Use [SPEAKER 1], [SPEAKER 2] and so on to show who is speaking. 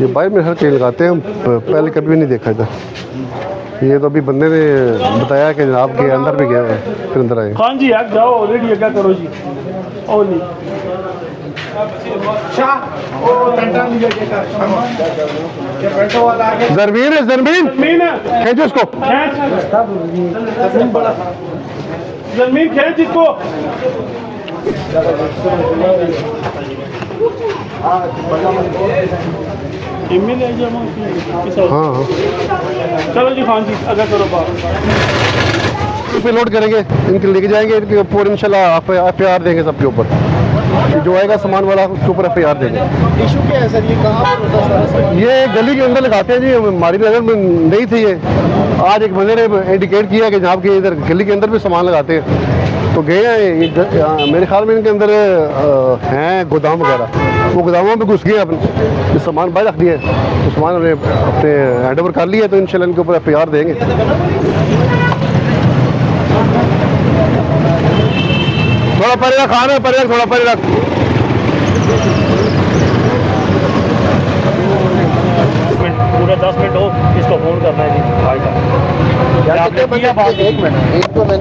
[SPEAKER 1] ये बाइक में हर कहीं लगाते हैं, पहले कभी भी नहीं देखा था। ये तो अभी बंदे ने बताया कि जनाब के अंदर भी गया है, फिर अंदर आए।
[SPEAKER 2] खान जी आप जाओ ऑलरेडी क्या करो जी ओली
[SPEAKER 1] जरमीन है, जरमीन खींचो इसको।
[SPEAKER 2] जमीन खींच इसको।
[SPEAKER 1] हाँ हाँ
[SPEAKER 2] चलो जी खान जी अगर करो बात
[SPEAKER 1] पे लोड करेंगे, इनके लेके जाएंगे, इनके ऊपर इंशाल्लाह FIR देंगे सबके ऊपर। जो आएगा सामान वाला उसके ऊपर FIR देंगे।
[SPEAKER 3] इशू क्या है सर, ये कहाँ पर होता है सारा?
[SPEAKER 1] ये गली के अंदर लगाते हैं जी, हमारी नज़र में नहीं थी ये। आज एक बंदे ने इंडिकेट किया कि जनाब के इधर गली के अंदर भी सामान लगाते हैं, तो गए हैं। मेरे ख्याल में इनके अंदर हैं गोदाम वगैरह, वो गोदामों में घुस गए, अपने सामान बाहर रख दिया है, तो सामान उन्हें अपने हैंड ओवर कर लिया, तो इंशाल्लाह इनके ऊपर FIR देंगे। थोड़ा परे रख, खाना परे रख, थोड़ा परे रख।
[SPEAKER 2] पूरे 10 मिनट हो, इसको फोन करना है जी भाई का।
[SPEAKER 3] एक मिनट, एक तो मैंने